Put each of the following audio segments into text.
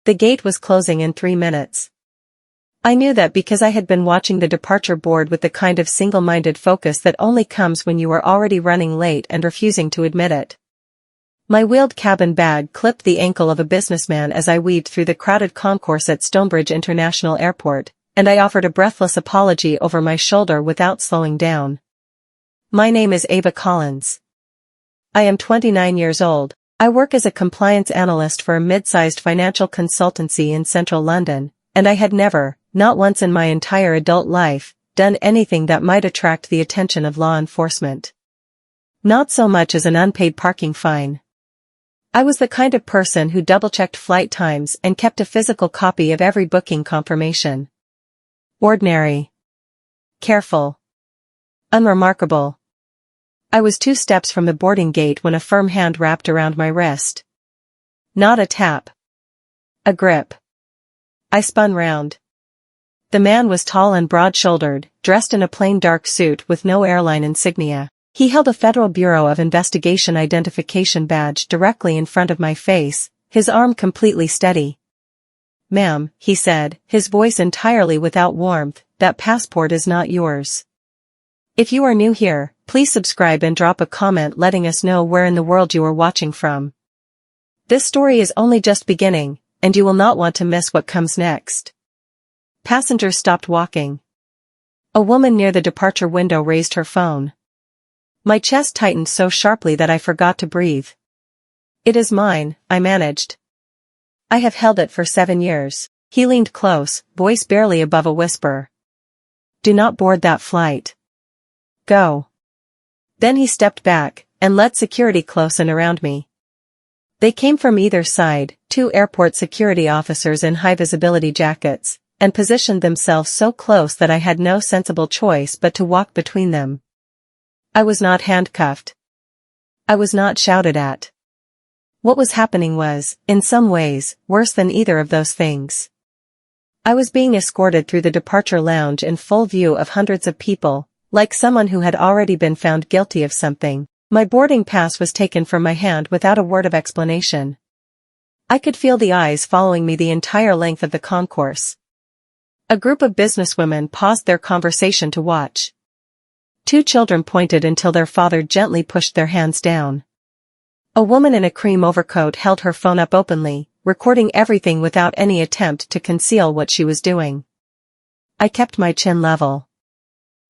The gate was closing in 3 minutes. I knew that because I had been watching the departure board with the kind of single-minded focus that only comes when you are already running late and refusing to admit it. My wheeled cabin bag clipped the ankle of a businessman as I weaved through the crowded concourse at Stonebridge International Airport, and I offered a breathless apology over my shoulder without slowing down. My name is Ava Collins. I am 29 years old. I work as a compliance analyst for a mid-sized financial consultancy in central London, and I had never, not once in my entire adult life, done anything that might attract the attention of law enforcement. Not so much as an unpaid parking fine. I was the kind of person who double-checked flight times and kept a physical copy of every booking confirmation. Ordinary. Careful. Unremarkable. I was 2 steps from the boarding gate when a firm hand wrapped around my wrist. Not a tap. A grip. I spun round. The man was tall and broad-shouldered, dressed in a plain dark suit with no airline insignia. He held a Federal Bureau of Investigation identification badge directly in front of my face, his arm completely steady. "Ma'am," he said, his voice entirely without warmth, "that passport is not yours. If you are new here, please subscribe and drop a comment letting us know where in the world you are watching from. This story is only just beginning, and you will not want to miss what comes next." Passengers stopped walking. A woman near the departure window raised her phone. My chest tightened so sharply that I forgot to breathe. "It is mine," I managed. "I have held it for 7 years. He leaned close, voice barely above a whisper. "Do not board that flight. Go." Then he stepped back, and let security close in around me. They came from either side, 2 airport security officers in high-visibility jackets, and positioned themselves so close that I had no sensible choice but to walk between them. I was not handcuffed. I was not shouted at. What was happening was, in some ways, worse than either of those things. I was being escorted through the departure lounge in full view of hundreds of people, like someone who had already been found guilty of something. My boarding pass was taken from my hand without a word of explanation. I could feel the eyes following me the entire length of the concourse. A group of businesswomen paused their conversation to watch. 2 children pointed until their father gently pushed their hands down. A woman in a cream overcoat held her phone up openly, recording everything without any attempt to conceal what she was doing. I kept my chin level.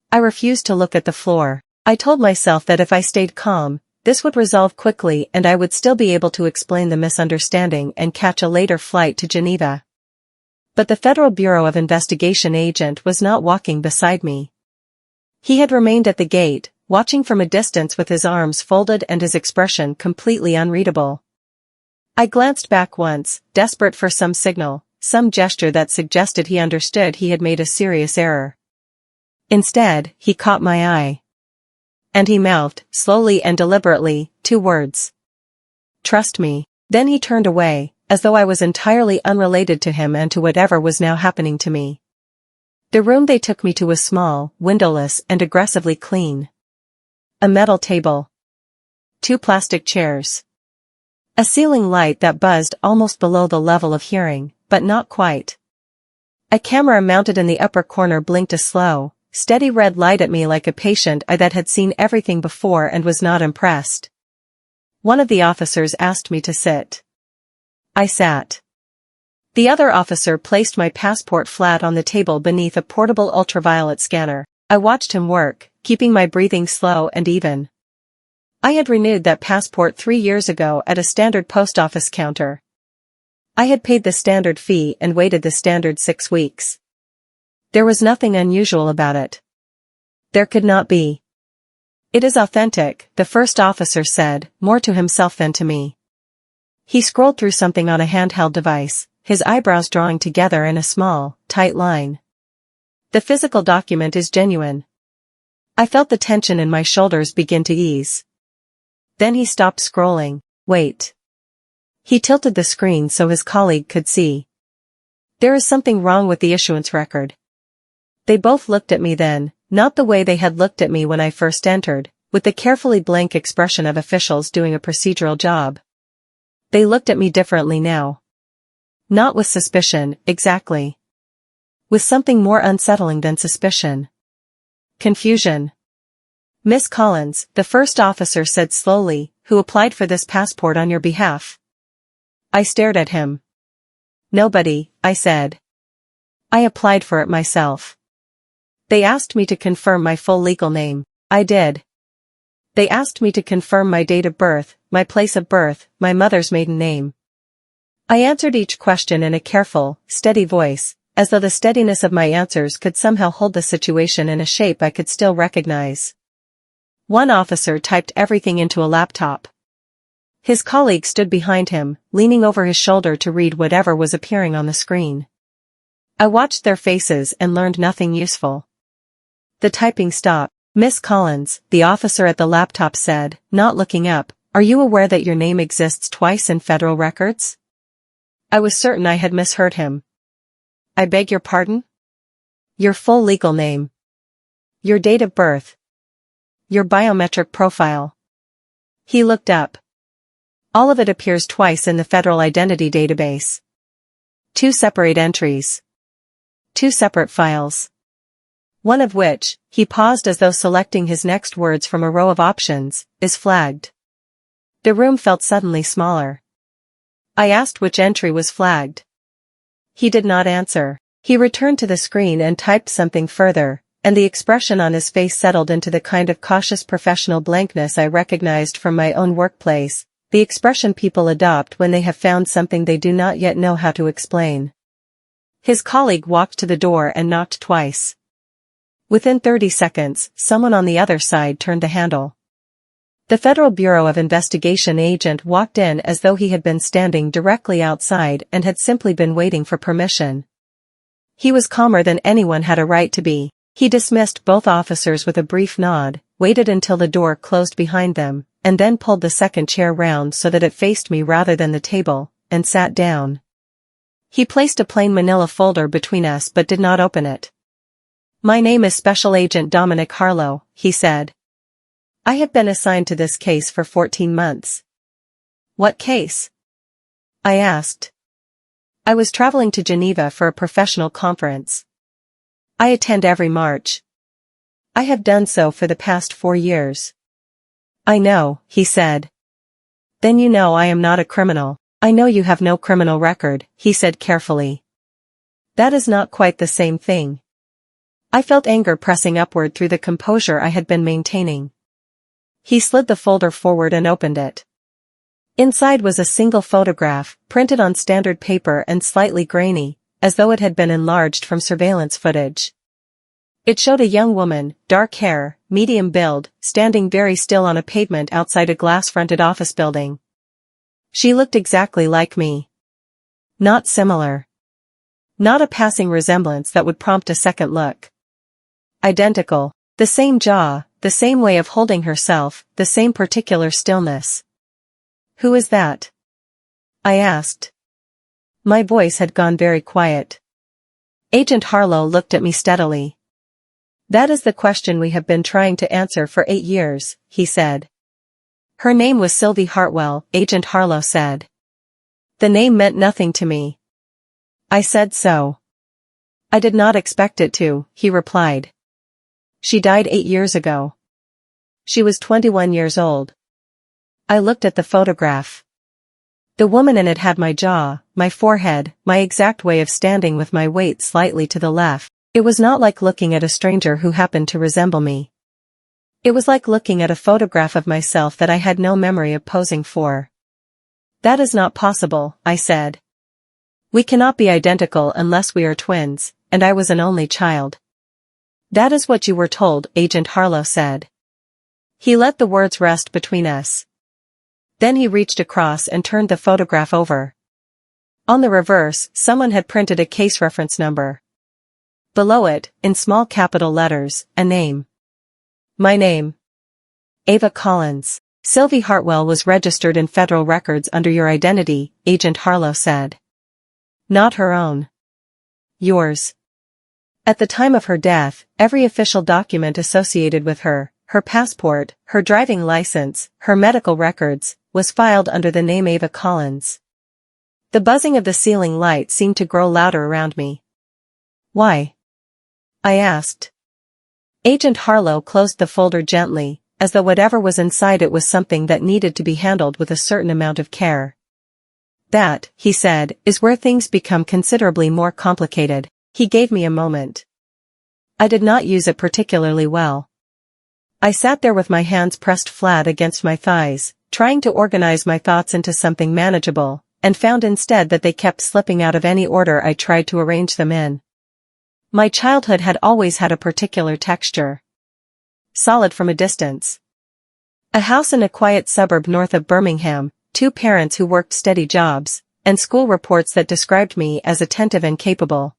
I refused to look at the floor. I told myself that if I stayed calm, this would resolve quickly and I would still be able to explain the misunderstanding and catch a later flight to Geneva. But the Federal Bureau of Investigation agent was not walking beside me. He had remained at the gate, watching from a distance with his arms folded and his expression completely unreadable. I glanced back once, desperate for some signal, some gesture that suggested he understood he had made a serious error. Instead, he caught my eye. And he mouthed, slowly and deliberately, 2 words. "Trust me." Then he turned away, as though I was entirely unrelated to him and to whatever was now happening to me. The room they took me to was small, windowless and aggressively clean. A metal table. 2 plastic chairs. A ceiling light that buzzed almost below the level of hearing, but not quite. A camera mounted in the upper corner blinked a slow, steady red light at me like a patient eye that had seen everything before and was not impressed. One of the officers asked me to sit. I sat. The other officer placed my passport flat on the table beneath a portable ultraviolet scanner. I watched him work, keeping my breathing slow and even. I had renewed that passport 3 years ago at a standard post office counter. I had paid the standard fee and waited the standard 6 weeks. There was nothing unusual about it. There could not be. "It is authentic," the first officer said, more to himself than to me. He scrolled through something on a handheld device, his eyebrows drawing together in a small, tight line. "The physical document is genuine." I felt the tension in my shoulders begin to ease. Then he stopped scrolling. "Wait." He tilted the screen so his colleague could see. "There is something wrong with the issuance record." They both looked at me then, not the way they had looked at me when I first entered, with the carefully blank expression of officials doing a procedural job. They looked at me differently now. Not with suspicion, exactly. With something more unsettling than suspicion. Confusion. Miss Collins, the first officer said slowly, who applied for this passport on your behalf? I stared at him. Nobody, I said. I applied for it myself. They asked me to confirm my full legal name. I did. They asked me to confirm my date of birth, my place of birth, my mother's maiden name. I answered each question in a careful, steady voice, as though the steadiness of my answers could somehow hold the situation in a shape I could still recognize. One officer typed everything into a laptop. His colleague stood behind him, leaning over his shoulder to read whatever was appearing on the screen. I watched their faces and learned nothing useful. The typing stopped. Miss Collins, the officer at the laptop said, not looking up, are you aware that your name exists twice in federal records? I was certain I had misheard him. I beg your pardon? Your full legal name. Your date of birth. Your biometric profile. He looked up. All of it appears twice in the federal identity database. 2 separate entries. 2 separate files. One of which, he paused as though selecting his next words from a row of options, is flagged. The room felt suddenly smaller. I asked which entry was flagged. He did not answer. He returned to the screen and typed something further, and the expression on his face settled into the kind of cautious professional blankness I recognized from my own workplace, the expression people adopt when they have found something they do not yet know how to explain. His colleague walked to the door and knocked twice. Within 30 seconds, someone on the other side turned the handle. The Federal Bureau of Investigation agent walked in as though he had been standing directly outside and had simply been waiting for permission. He was calmer than anyone had a right to be. He dismissed both officers with a brief nod, waited until the door closed behind them, and then pulled the second chair round so that it faced me rather than the table, and sat down. He placed a plain manila folder between us but did not open it. My name is Special Agent Dominic Harlow, he said. I have been assigned to this case for 14 months. What case? I asked. I was traveling to Geneva for a professional conference. I attend every March. I have done so for the past 4 years. I know, he said. Then you know I am not a criminal. I know you have no criminal record, he said carefully. That is not quite the same thing. I felt anger pressing upward through the composure I had been maintaining. He slid the folder forward and opened it. Inside was a single photograph, printed on standard paper and slightly grainy, as though it had been enlarged from surveillance footage. It showed a young woman, dark hair, medium build, standing very still on a pavement outside a glass-fronted office building. She looked exactly like me. Not similar. Not a passing resemblance that would prompt a second look. Identical. The same jaw, the same way of holding herself, the same particular stillness. Who is that? I asked. My voice had gone very quiet. Agent Harlow looked at me steadily. That is the question we have been trying to answer for 8 years, he said. Her name was Sylvie Hartwell, Agent Harlow said. The name meant nothing to me. I said so. I did not expect it to, he replied. She died 8 years ago. She was 21 years old. I looked at the photograph. The woman in it had my jaw, my forehead, my exact way of standing with my weight slightly to the left. It was not like looking at a stranger who happened to resemble me. It was like looking at a photograph of myself that I had no memory of posing for. That is not possible, I said. We cannot be identical unless we are twins, and I was an only child. That is what you were told, Agent Harlow said. He let the words rest between us. Then he reached across and turned the photograph over. On the reverse, someone had printed a case reference number. Below it, in small capital letters, a name. My name. Ava Collins. Sylvie Hartwell was registered in federal records under your identity, Agent Harlow said. Not her own. Yours. At the time of her death, every official document associated with her, her passport, her driving license, her medical records, was filed under the name Ava Collins. The buzzing of the ceiling light seemed to grow louder around me. Why? I asked. Agent Harlow closed the folder gently, as though whatever was inside it was something that needed to be handled with a certain amount of care. That, he said, is where things become considerably more complicated. He gave me a moment. I did not use it particularly well. I sat there with my hands pressed flat against my thighs, trying to organize my thoughts into something manageable, and found instead that they kept slipping out of any order I tried to arrange them in. My childhood had always had a particular texture. Solid from a distance. A house in a quiet suburb north of Birmingham, 2 parents who worked steady jobs, and school reports that described me as attentive and capable.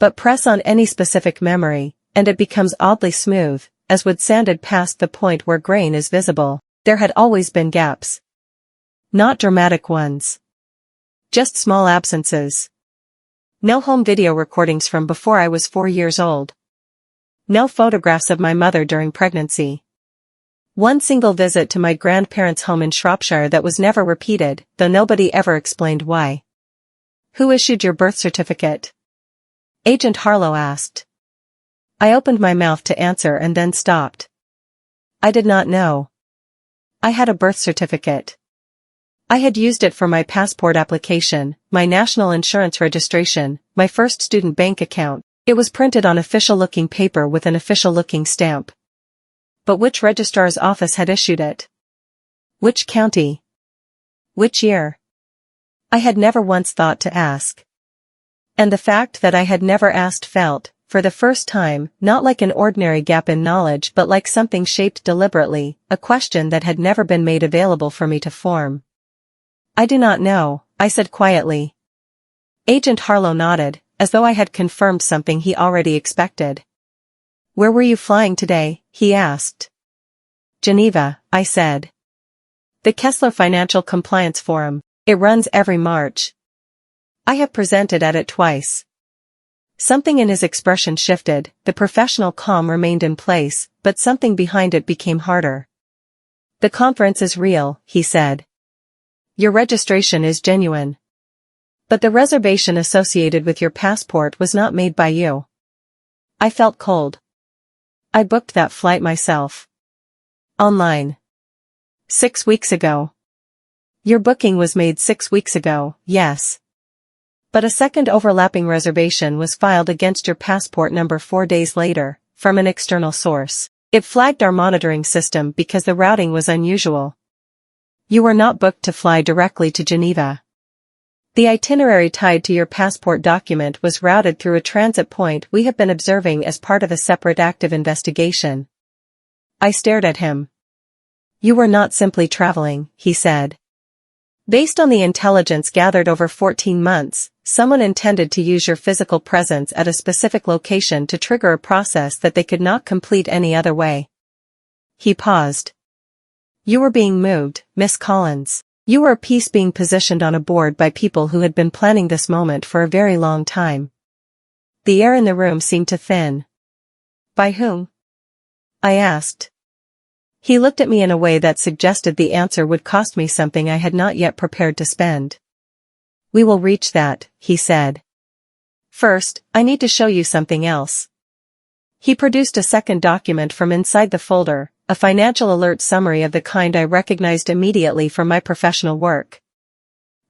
But press on any specific memory, and it becomes oddly smooth, as wood sanded past the point where grain is visible. There had always been gaps. Not dramatic ones. Just small absences. No home video recordings from before I was 4 years old. No photographs of my mother during pregnancy. One single visit to my grandparents' home in Shropshire that was never repeated, though nobody ever explained why. Who issued your birth certificate? Agent Harlow asked. I opened my mouth to answer and then stopped. I did not know. I had a birth certificate. I had used it for my passport application, my national insurance registration, my first student bank account. It was printed on official-looking paper with an official-looking stamp. But which registrar's office had issued it? Which county? Which year? I had never once thought to ask. And the fact that I had never asked felt, for the first time, not like an ordinary gap in knowledge but like something shaped deliberately, a question that had never been made available for me to form. I do not know, I said quietly. Agent Harlow nodded, as though I had confirmed something he already expected. Where were you flying today? He asked. Geneva, I said. The Kessler Financial Compliance Forum. It runs every March. I have presented at it twice. Something in his expression shifted, the professional calm remained in place, but something behind it became harder. The conference is real, he said. Your registration is genuine. But the reservation associated with your passport was not made by you. I felt cold. I booked that flight myself. Online. 6 weeks ago. Your booking was made 6 weeks ago, yes. But a second overlapping reservation was filed against your passport number 4 days later, from an external source. It flagged our monitoring system because the routing was unusual. You were not booked to fly directly to Geneva. The itinerary tied to your passport document was routed through a transit point we have been observing as part of a separate active investigation. I stared at him. You were not simply traveling, he said. Based on the intelligence gathered over 14 months, someone intended to use your physical presence at a specific location to trigger a process that they could not complete any other way. He paused. You were being moved, Miss Collins. You were a piece being positioned on a board by people who had been planning this moment for a very long time. The air in the room seemed to thin. By whom? I asked. He looked at me in a way that suggested the answer would cost me something I had not yet prepared to spend. We will reach that, he said. First, I need to show you something else. He produced a second document from inside the folder, a financial alert summary of the kind I recognized immediately from my professional work.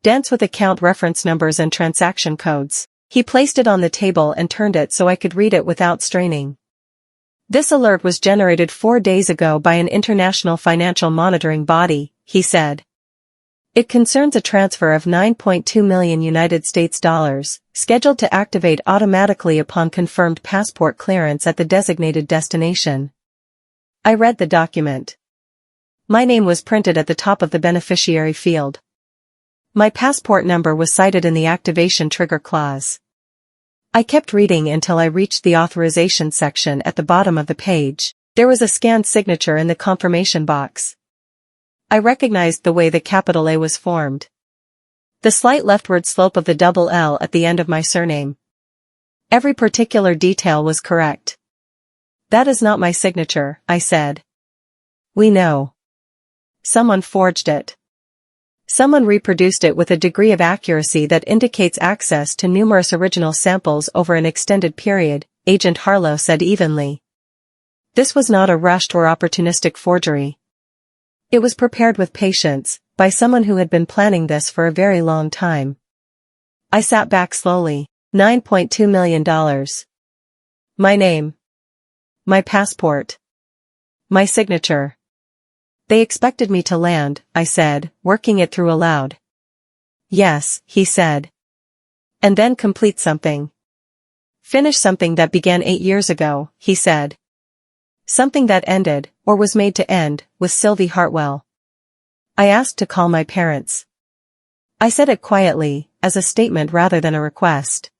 Dense with account reference numbers and transaction codes, he placed it on the table and turned it so I could read it without straining. This alert was generated 4 days ago by an international financial monitoring body, he said. It concerns a transfer of $9.2 million United States dollars, scheduled to activate automatically upon confirmed passport clearance at the designated destination. I read the document. My name was printed at the top of the beneficiary field. My passport number was cited in the activation trigger clause. I kept reading until I reached the authorization section at the bottom of the page. There was a scanned signature in the confirmation box. I recognized the way the capital A was formed. The slight leftward slope of the double L at the end of my surname. Every particular detail was correct. That is not my signature, I said. We know. Someone forged it. Someone reproduced it with a degree of accuracy that indicates access to numerous original samples over an extended period, Agent Harlow said evenly. This was not a rushed or opportunistic forgery. It was prepared with patience, by someone who had been planning this for a very long time. I sat back slowly. $9.2 million. My name. My passport. My signature. They expected me to land, I said, working it through aloud. Yes, he said. And then complete something. Finish something that began 8 years ago, he said. Something that ended, or was made to end, with Sylvie Hartwell. I asked to call my parents. I said it quietly, as a statement rather than a request.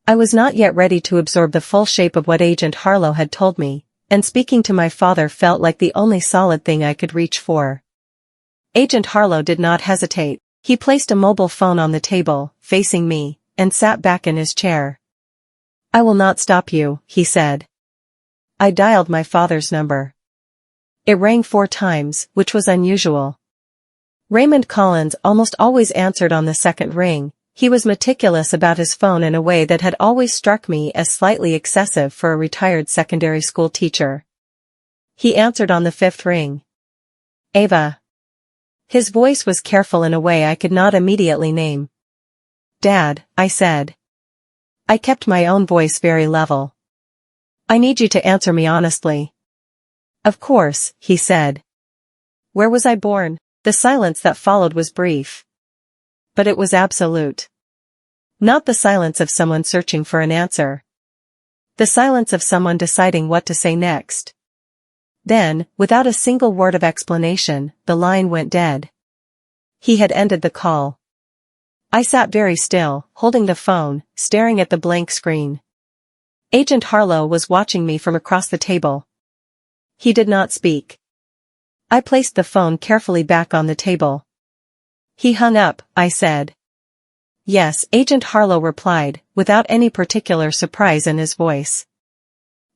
I was not yet ready to absorb the full shape of what Agent Harlow had told me, and speaking to my father felt like the only solid thing I could reach for. Agent Harlow did not hesitate. He placed a mobile phone on the table, facing me, and sat back in his chair. I will not stop you, he said. I dialed my father's number. It rang 4 times, which was unusual. Raymond Collins almost always answered on the second ring. He was meticulous about his phone in a way that had always struck me as slightly excessive for a retired secondary school teacher. He answered on the 5th ring. Ava. His voice was careful in a way I could not immediately name. Dad, I said. I kept my own voice very level. I need you to answer me honestly. Of course, he said. Where was I born? The silence that followed was brief. But it was absolute. Not the silence of someone searching for an answer. The silence of someone deciding what to say next. Then, without a single word of explanation, the line went dead. He had ended the call. I sat very still, holding the phone, staring at the blank screen. Agent Harlow was watching me from across the table. He did not speak. I placed the phone carefully back on the table. He hung up, I said. Yes, Agent Harlow replied, without any particular surprise in his voice.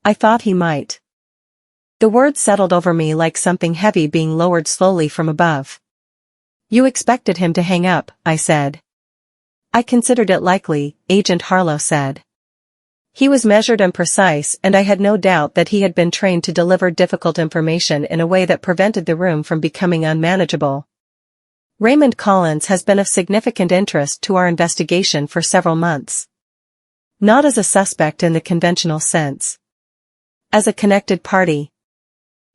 I thought he might. The words settled over me like something heavy being lowered slowly from above. You expected him to hang up, I said. I considered it likely, Agent Harlow said. He was measured and precise, and I had no doubt that he had been trained to deliver difficult information in a way that prevented the room from becoming unmanageable. Raymond Collins has been of significant interest to our investigation for several months. Not as a suspect in the conventional sense. As a connected party.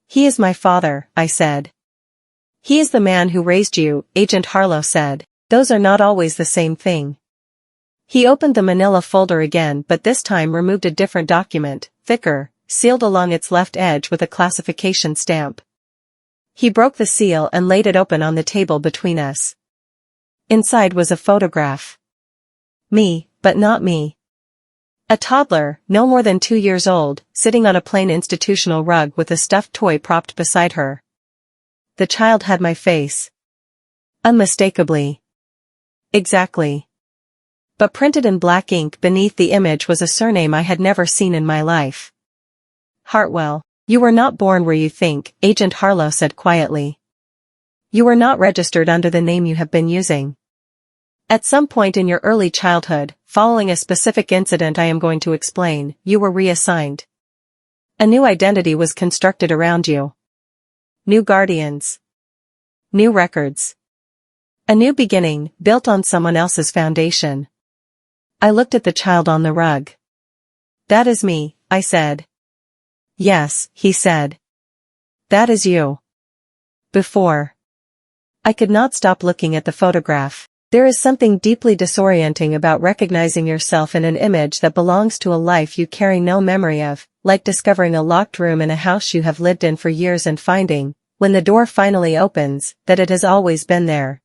He is my father, I said. He is the man who raised you, Agent Harlow said. Those are not always the same thing. He opened the manila folder again, but this time removed a different document, thicker, sealed along its left edge with a classification stamp. He broke the seal and laid it open on the table between us. Inside was a photograph. Me, but not me. A toddler, no more than 2 years old, sitting on a plain institutional rug with a stuffed toy propped beside her. The child had my face. Unmistakably. Exactly. But printed in black ink beneath the image was a surname I had never seen in my life. Hartwell. You were not born where you think, Agent Harlow said quietly. You were not registered under the name you have been using. At some point in your early childhood, following a specific incident I am going to explain, you were reassigned. A new identity was constructed around you. New guardians. New records. A new beginning, built on someone else's foundation. I looked at the child on the rug. That is me, I said. Yes, he said. That is you. Before. I could not stop looking at the photograph. There is something deeply disorienting about recognizing yourself in an image that belongs to a life you carry no memory of, like discovering a locked room in a house you have lived in for years and finding, when the door finally opens, that it has always been there.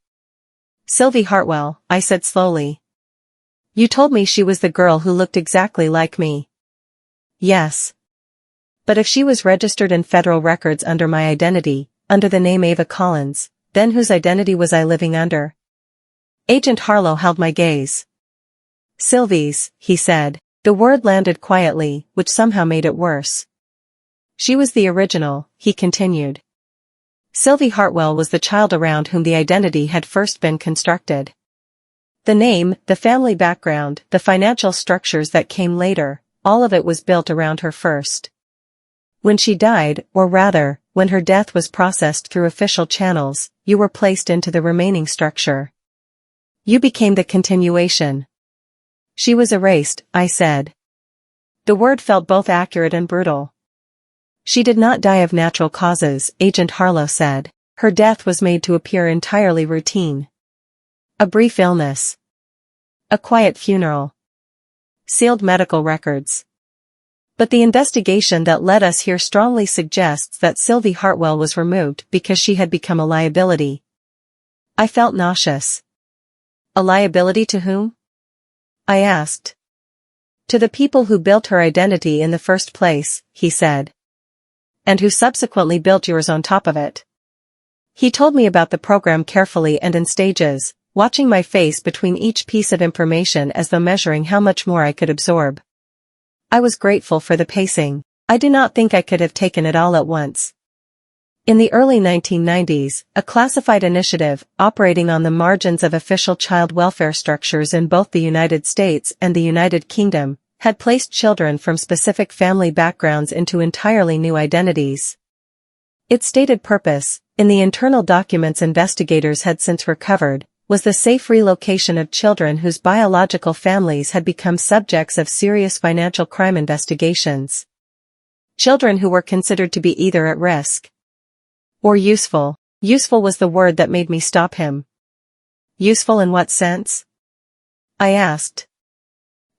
Sylvie Hartwell, I said slowly. You told me she was the girl who looked exactly like me. Yes. But if she was registered in federal records under my identity, under the name Ava Collins, then whose identity was I living under? Agent Harlow held my gaze. Sylvie's, he said. The word landed quietly, which somehow made it worse. She was the original, he continued. Sylvie Hartwell was the child around whom the identity had first been constructed. The name, the family background, the financial structures that came later, all of it was built around her first. When she died, or rather, when her death was processed through official channels, you were placed into the remaining structure. You became the continuation. She was erased, I said. The word felt both accurate and brutal. She did not die of natural causes, Agent Harlow said. Her death was made to appear entirely routine. A brief illness. A quiet funeral. Sealed medical records. But the investigation that led us here strongly suggests that Sylvie Hartwell was removed because she had become a liability. I felt nauseous. A liability to whom? I asked. To the people who built her identity in the first place, he said. And who subsequently built yours on top of it. He told me about the program carefully and in stages, watching my face between each piece of information as though measuring how much more I could absorb. I was grateful for the pacing. I do not think I could have taken it all at once. In the early 1990s, a classified initiative, operating on the margins of official child welfare structures in both the United States and the United Kingdom, had placed children from specific family backgrounds into entirely new identities. Its stated purpose, in the internal documents investigators had since recovered, was the safe relocation of children whose biological families had become subjects of serious financial crime investigations. Children who were considered to be either at risk or useful. Useful was the word that made me stop him. Useful in what sense? I asked.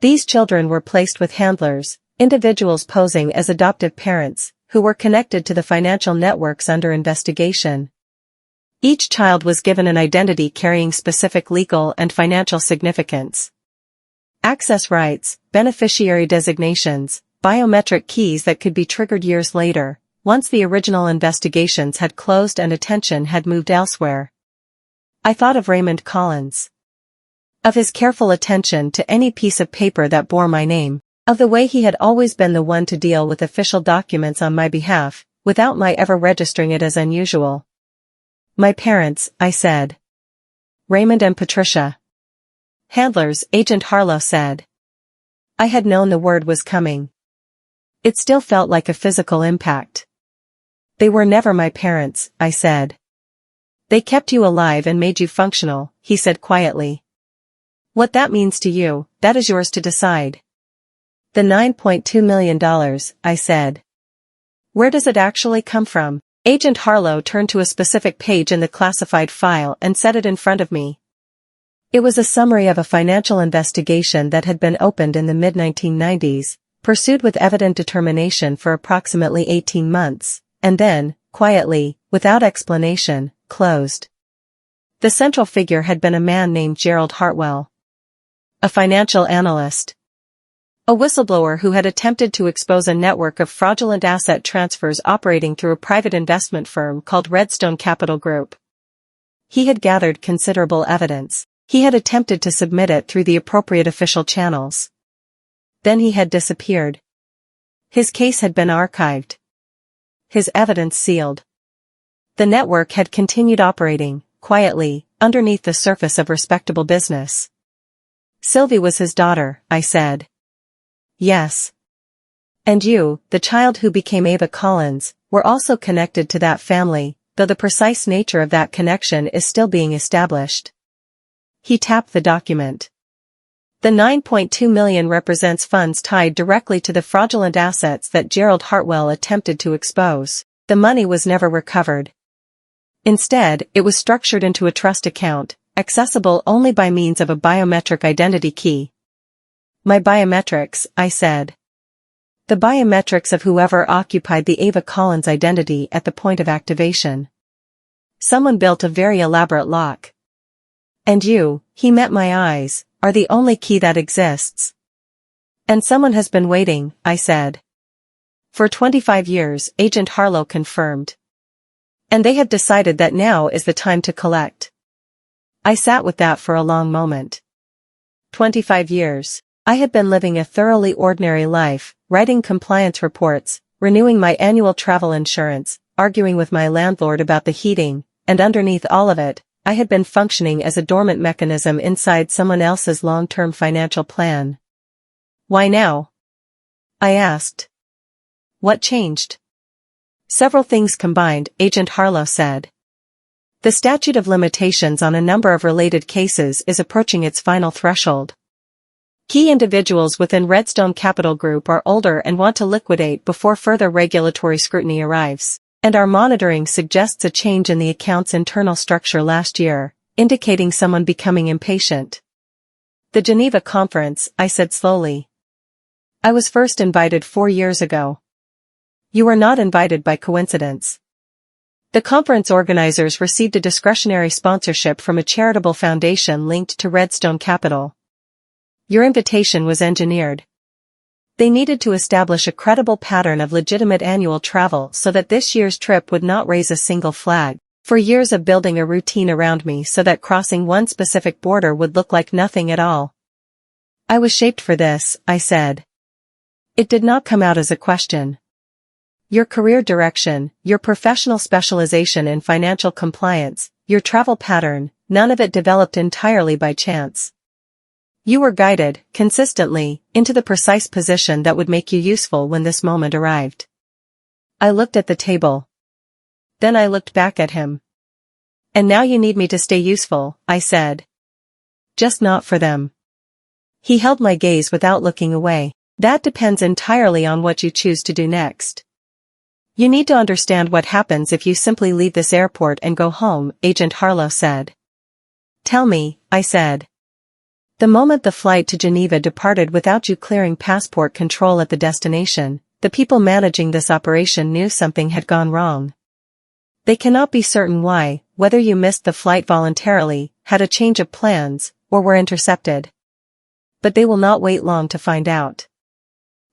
These children were placed with handlers, individuals posing as adoptive parents, who were connected to the financial networks under investigation. Each child was given an identity carrying specific legal and financial significance. Access rights, beneficiary designations, biometric keys that could be triggered years later, once the original investigations had closed and attention had moved elsewhere. I thought of Raymond Collins. Of his careful attention to any piece of paper that bore my name, of the way he had always been the one to deal with official documents on my behalf, without my ever registering it as unusual. My parents, I said. Raymond and Patricia. Handlers, Agent Harlow said. I had known the word was coming. It still felt like a physical impact. They were never my parents, I said. They kept you alive and made you functional, he said quietly. What that means to you, that is yours to decide. The $9.2 million, I said. Where does it actually come from? Agent Harlow turned to a specific page in the classified file and set it in front of me. It was a summary of a financial investigation that had been opened in the mid-1990s, pursued with evident determination for approximately 18 months, and then, quietly, without explanation, closed. The central figure had been a man named Gerald Hartwell. A financial analyst. A whistleblower who had attempted to expose a network of fraudulent asset transfers operating through a private investment firm called Redstone Capital Group. He had gathered considerable evidence. He had attempted to submit it through the appropriate official channels. Then he had disappeared. His case had been archived. His evidence sealed. The network had continued operating, quietly, underneath the surface of respectable business. Sylvie was his daughter, I said. Yes. And you, the child who became Ava Collins, were also connected to that family, though the precise nature of that connection is still being established. He tapped the document. The $9.2 million represents funds tied directly to the fraudulent assets that Gerald Hartwell attempted to expose. The money was never recovered. Instead, it was structured into a trust account, accessible only by means of a biometric identity key. My biometrics, I said. The biometrics of whoever occupied the Ava Collins identity at the point of activation. Someone built a very elaborate lock. And you, he met my eyes, are the only key that exists. And someone has been waiting, I said. For 25 years, Agent Harlow confirmed. And they have decided that now is the time to collect. I sat with that for a long moment. 25 years. I had been living a thoroughly ordinary life, writing compliance reports, renewing my annual travel insurance, arguing with my landlord about the heating, and underneath all of it, I had been functioning as a dormant mechanism inside someone else's long-term financial plan. Why now? I asked. What changed? Several things combined, Agent Harlow said. The statute of limitations on a number of related cases is approaching its final threshold. Key individuals within Redstone Capital Group are older and want to liquidate before further regulatory scrutiny arrives, and our monitoring suggests a change in the account's internal structure last year, indicating someone becoming impatient. The Geneva conference, I said slowly. I was first invited 4 years ago. You were not invited by coincidence. The conference organizers received a discretionary sponsorship from a charitable foundation linked to Redstone Capital. Your invitation was engineered. They needed to establish a credible pattern of legitimate annual travel so that this year's trip would not raise a single flag. For years of building a routine around me so that crossing one specific border would look like nothing at all. I was shaped for this, I said. It did not come out as a question. Your career direction, your professional specialization in financial compliance, your travel pattern, none of it developed entirely by chance. You were guided, consistently, into the precise position that would make you useful when this moment arrived. I looked at the table. Then I looked back at him. And now you need me to stay useful, I said. Just not for them. He held my gaze without looking away. That depends entirely on what you choose to do next. You need to understand what happens if you simply leave this airport and go home, Agent Harlow said. Tell me, I said. The moment the flight to Geneva departed without you clearing passport control at the destination, the people managing this operation knew something had gone wrong. They cannot be certain why, whether you missed the flight voluntarily, had a change of plans, or were intercepted. But they will not wait long to find out.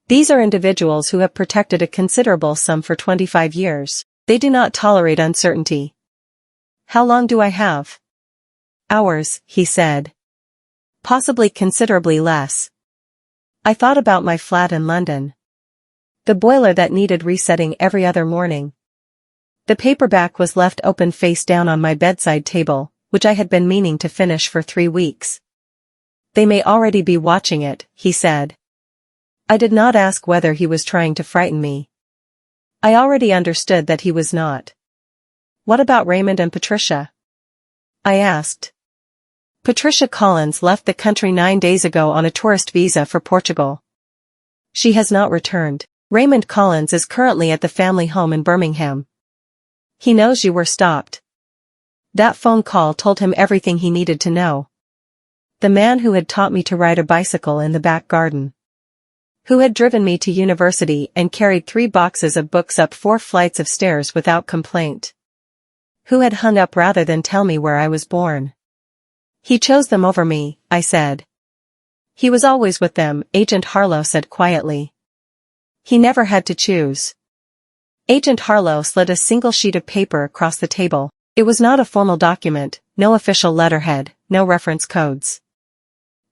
These are individuals who have protected a considerable sum for 25 years. They do not tolerate uncertainty. How long do I have? Hours, he said. Possibly considerably less. I thought about my flat in London. The boiler that needed resetting every other morning. The paperback was left open face down on my bedside table, which I had been meaning to finish for 3 weeks. They may already be watching it, he said. I did not ask whether he was trying to frighten me. I already understood that he was not. What about Raymond and Patricia? I asked. Patricia Collins left the country 9 days ago on a tourist visa for Portugal. She has not returned. Raymond Collins is currently at the family home in Birmingham. He knows you were stopped. That phone call told him everything he needed to know. The man who had taught me to ride a bicycle in the back garden. Who had driven me to university and carried 3 boxes of books up 4 flights of stairs without complaint. Who had hung up rather than tell me where I was born. He chose them over me, I said. He was always with them, Agent Harlow said quietly. He never had to choose. Agent Harlow slid a single sheet of paper across the table. It was not a formal document, no official letterhead, no reference codes.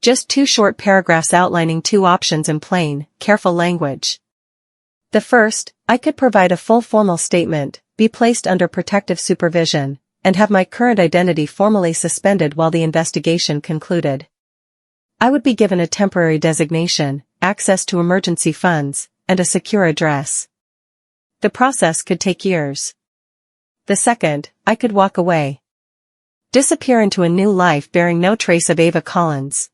Just 2 short paragraphs outlining 2 options in plain, careful language. The first, I could provide a full formal statement, be placed under protective supervision, and have my current identity formally suspended while the investigation concluded. I would be given a temporary designation, access to emergency funds, and a secure address. The process could take years. The second, I could walk away. Disappear into a new life bearing no trace of Ava Collins.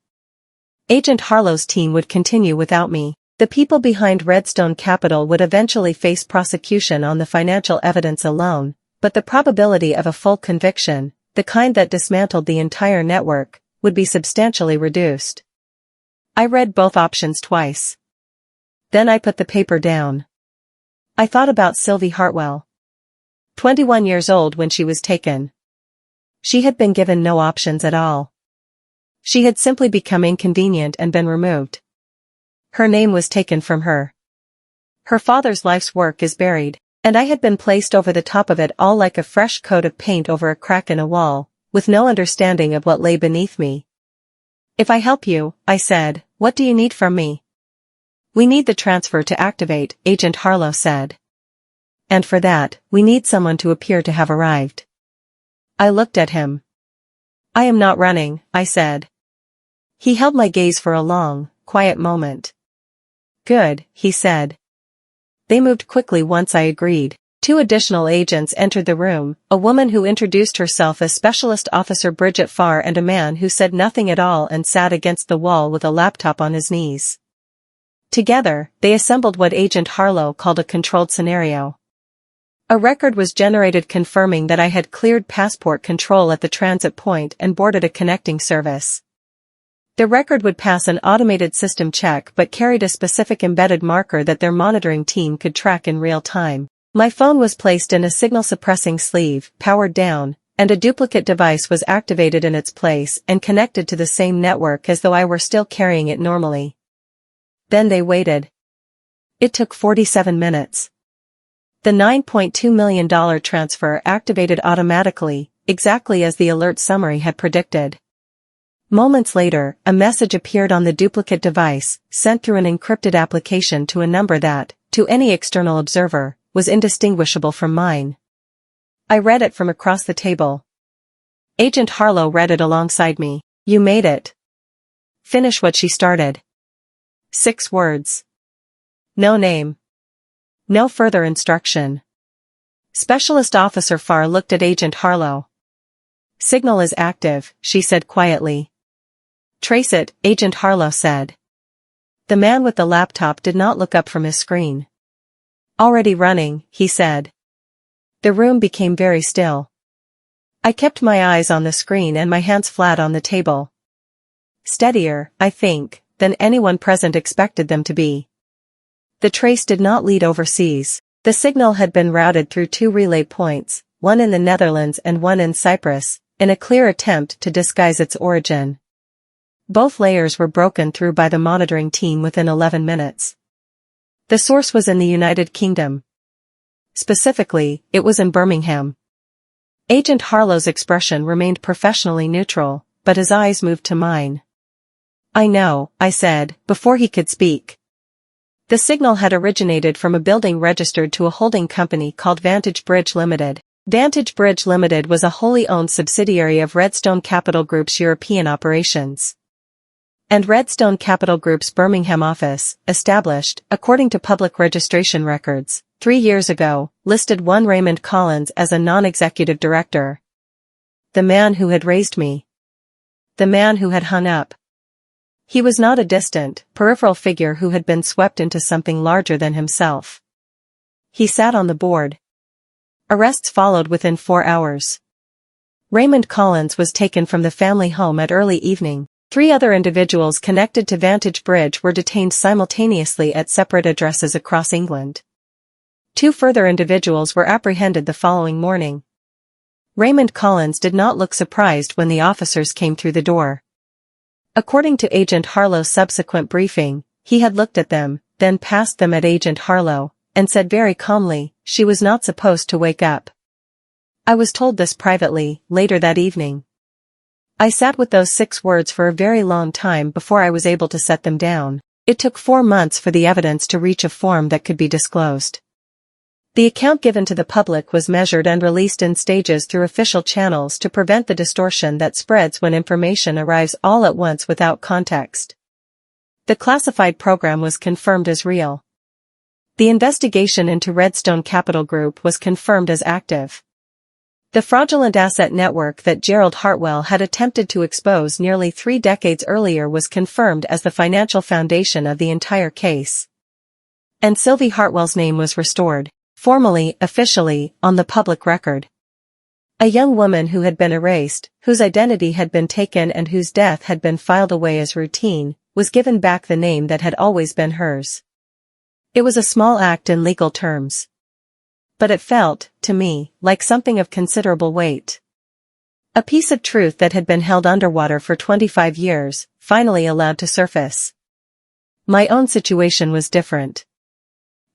Agent Harlow's team would continue without me. The people behind Redstone Capital would eventually face prosecution on the financial evidence alone, but the probability of a full conviction, the kind that dismantled the entire network, would be substantially reduced. I read both options twice. Then I put the paper down. I thought about Sylvie Hartwell. 21 years old when she was taken. She had been given no options at all. She had simply become inconvenient and been removed. Her name was taken from her. Her father's life's work is buried, and I had been placed over the top of it all like a fresh coat of paint over a crack in a wall, with no understanding of what lay beneath me. If I help you, I said, what do you need from me? We need the transfer to activate, Agent Harlow said. And for that, we need someone to appear to have arrived. I looked at him. I am not running, I said. He held my gaze for a long, quiet moment. Good, he said. They moved quickly once I agreed. 2 additional agents entered the room, a woman who introduced herself as Specialist Officer Bridget Farr and a man who said nothing at all and sat against the wall with a laptop on his knees. Together, they assembled what Agent Harlow called a controlled scenario. A record was generated confirming that I had cleared passport control at the transit point and boarded a connecting service. The record would pass an automated system check but carried a specific embedded marker that their monitoring team could track in real time. My phone was placed in a signal-suppressing sleeve, powered down, and a duplicate device was activated in its place and connected to the same network as though I were still carrying it normally. Then they waited. It took 47 minutes. The $9.2 million transfer activated automatically, exactly as the alert summary had predicted. Moments later, a message appeared on the duplicate device, sent through an encrypted application to a number that, to any external observer, was indistinguishable from mine. I read it from across the table. Agent Harlow read it alongside me. You made it. Finish what she started. 6 words. No name. No further instruction. Specialist Officer Farr looked at Agent Harlow. Signal is active, she said quietly. Trace it, Agent Harlow said. The man with the laptop did not look up from his screen. Already running, he said. The room became very still. I kept my eyes on the screen and my hands flat on the table. Steadier, I think, than anyone present expected them to be. The trace did not lead overseas. The signal had been routed through 2 relay points, one in the Netherlands and one in Cyprus, in a clear attempt to disguise its origin. Both layers were broken through by the monitoring team within 11 minutes. The source was in the United Kingdom. Specifically, it was in Birmingham. Agent Harlow's expression remained professionally neutral, but his eyes moved to mine. I know, I said, before he could speak. The signal had originated from a building registered to a holding company called Vantage Bridge Limited. Vantage Bridge Limited was a wholly owned subsidiary of Redstone Capital Group's European operations. And Redstone Capital Group's Birmingham office, established, according to public registration records, 3 years ago, listed one Raymond Collins as a non-executive director. The man who had raised me. The man who had hung up. He was not a distant, peripheral figure who had been swept into something larger than himself. He sat on the board. Arrests followed within 4 hours. Raymond Collins was taken from the family home at early evening. 3 other individuals connected to Vantage Bridge were detained simultaneously at separate addresses across England. 2 further individuals were apprehended the following morning. Raymond Collins did not look surprised when the officers came through the door. According to Agent Harlow's subsequent briefing, he had looked at them, then passed them at Agent Harlow, and said very calmly, she was not supposed to wake up. I was told this privately, later that evening. I sat with those 6 words for a very long time before I was able to set them down. It took 4 months for the evidence to reach a form that could be disclosed. The account given to the public was measured and released in stages through official channels to prevent the distortion that spreads when information arrives all at once without context. The classified program was confirmed as real. The investigation into Redstone Capital Group was confirmed as active. The fraudulent asset network that Gerald Hartwell had attempted to expose nearly 3 decades earlier was confirmed as the financial foundation of the entire case. And Sylvie Hartwell's name was restored, formally, officially, on the public record. A young woman who had been erased, whose identity had been taken and whose death had been filed away as routine, was given back the name that had always been hers. It was a small act in legal terms. But it felt, to me, like something of considerable weight. A piece of truth that had been held underwater for 25 years, finally allowed to surface. My own situation was different.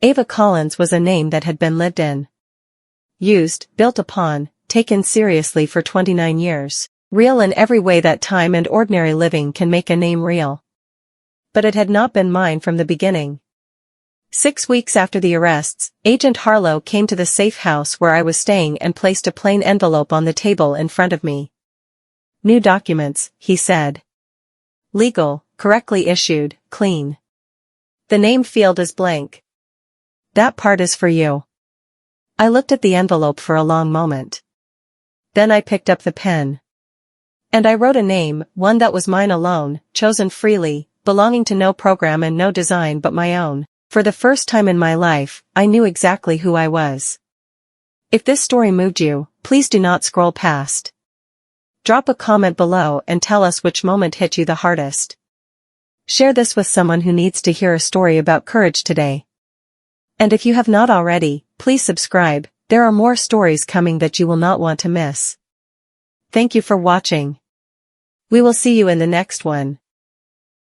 Ava Collins was a name that had been lived in. Used, built upon, taken seriously for 29 years. Real in every way that time and ordinary living can make a name real. But it had not been mine from the beginning. 6 weeks after the arrests, Agent Harlow came to the safe house where I was staying and placed a plain envelope on the table in front of me. "New documents," he said. "Legal, correctly issued, clean. The name field is blank. That part is for you." I looked at the envelope for a long moment. Then I picked up the pen. And I wrote a name, one that was mine alone, chosen freely, belonging to no program and no design but my own. For the first time in my life, I knew exactly who I was. If this story moved you, please do not scroll past. Drop a comment below and tell us which moment hit you the hardest. Share this with someone who needs to hear a story about courage today. And if you have not already, please subscribe. There are more stories coming that you will not want to miss. Thank you for watching. We will see you in the next one.